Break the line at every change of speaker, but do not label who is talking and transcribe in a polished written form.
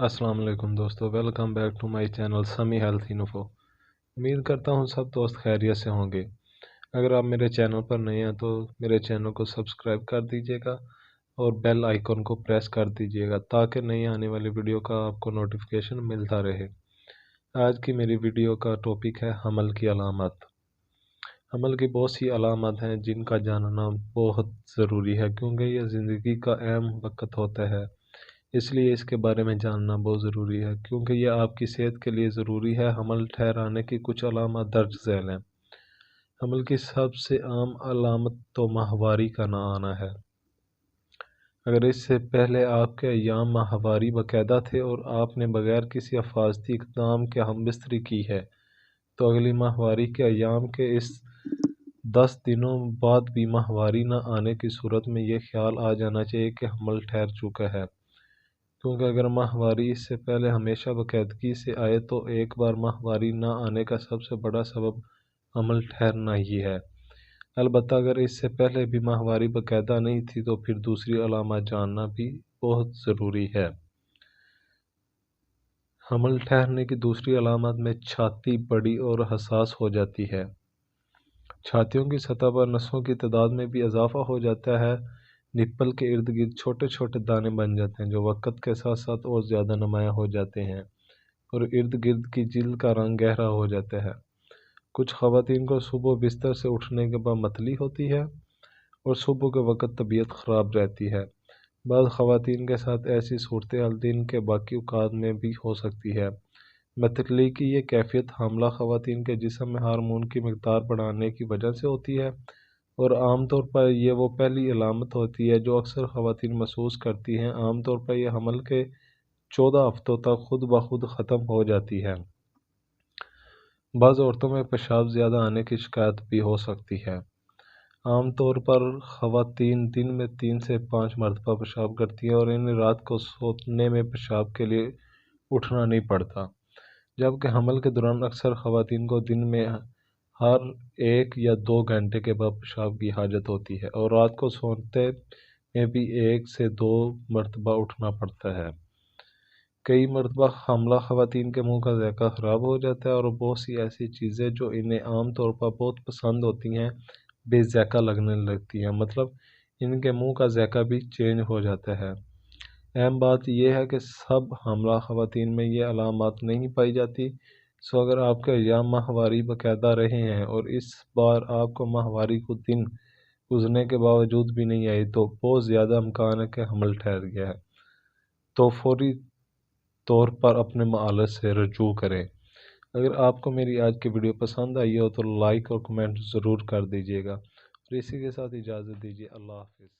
السلام علیکم دوستو، welcome back to my channel Sami health info. امید کرتا ہوں سب دوست خیریت سے ہوں گے۔ اگر آپ میرے چینل پر نئے ہیں تو میرے چینل کو سبسکرائب کر دیجیے گا اور بیل آئیکن کو پریس کر دیجیے گا تاکہ نئی آنے والی ویڈیو کا آپ کو نوٹیفیکیشن ملتا رہے۔ آج کی میری ویڈیو کا ٹاپک ہے حمل کی علامات۔ حمل کی بہت سی علامات ہیں جن کا جاننا بہت ضروری ہے کیونکہ یہ زندگی کا اہم وقت ہوتا ہے، اس لیے اس کے بارے میں جاننا بہت ضروری ہے کیونکہ یہ آپ کی صحت کے لیے ضروری ہے۔ حمل ٹھہرانے کی کچھ علامات درج ذیل ہیں۔ حمل کی سب سے عام علامت تو ماہواری کا نہ آنا ہے۔ اگر اس سے پہلے آپ کے ایام ماہواری باقاعدہ تھے اور آپ نے بغیر کسی حفاظتی اقدام کے ہم بستری کی ہے تو اگلی ماہواری کے ایام کے اس 10 دنوں بعد بھی ماہواری نہ آنے کی صورت میں یہ خیال آ جانا چاہیے کہ حمل ٹھہر چکا ہے، کیونکہ اگر ماہواری اس سے پہلے ہمیشہ باقاعدگی سے آئے تو ایک بار ماہواری نہ آنے کا سب سے بڑا سبب حمل ٹھہرنا ہی ہے۔ البتہ اگر اس سے پہلے بھی ماہواری باقاعدہ نہیں تھی تو پھر دوسری علامات جاننا بھی بہت ضروری ہے۔ حمل ٹھہرنے کی دوسری علامات میں چھاتی بڑی اور حساس ہو جاتی ہے۔ چھاتیوں کی سطح پر نسوں کی تعداد میں بھی اضافہ ہو جاتا ہے۔ نپل کے ارد گرد چھوٹے چھوٹے دانے بن جاتے ہیں جو وقت کے ساتھ ساتھ اور زیادہ نمایاں ہو جاتے ہیں اور ارد گرد کی جلد کا رنگ گہرا ہو جاتا ہے۔ کچھ خواتین کو صبح بستر سے اٹھنے کے بعد متلی ہوتی ہے اور صبح کے وقت طبیعت خراب رہتی ہے۔ بعض خواتین کے ساتھ ایسی صورتحال دن کے باقی اوقات میں بھی ہو سکتی ہے۔ متلی کی یہ کیفیت حاملہ خواتین کے جسم میں ہارمون کی مقدار بڑھنے کی وجہ سے ہوتی ہے اور عام طور پر یہ وہ پہلی علامت ہوتی ہے جو اکثر خواتین محسوس کرتی ہیں۔ عام طور پر یہ حمل کے 14 ہفتوں تک خود بخود ختم ہو جاتی ہے۔ بعض عورتوں میں پیشاب زیادہ آنے کی شکایت بھی ہو سکتی ہے۔ عام طور پر خواتین دن میں 3 سے 5 مرتبہ پیشاب کرتی ہیں اور انہیں رات کو سونے میں پیشاب کے لیے اٹھنا نہیں پڑتا، جبکہ حمل کے دوران اکثر خواتین کو دن میں ہر 1 یا 2 گھنٹے کے بعد پیشاب کی حاجت ہوتی ہے اور رات کو سوتے میں بھی 1 سے 2 مرتبہ اٹھنا پڑتا ہے۔ کئی مرتبہ حاملہ خواتین کے منہ کا ذائقہ خراب ہو جاتا ہے اور بہت سی ایسی چیزیں جو انہیں عام طور پر بہت پسند ہوتی ہیں بے ذائقہ لگنے لگتی ہیں، مطلب ان کے منہ کا ذائقہ بھی چینج ہو جاتا ہے۔ اہم بات یہ ہے کہ سب حاملہ خواتین میں یہ علامات نہیں پائی جاتی، سو اگر آپ کے ایام ماہواری باقاعدہ رہے ہیں اور اس بار آپ کو ماہواری کو دن گزرنے کے باوجود بھی نہیں آئی تو بہت زیادہ امکان ہے کہ حمل ٹھہر گیا ہے، تو فوری طور پر اپنے معالج سے رجوع کریں۔ اگر آپ کو میری آج کی ویڈیو پسند آئی ہو تو لائک اور کمنٹ ضرور کر دیجیے گا اور اسی کے ساتھ اجازت دیجیے۔ اللہ حافظ۔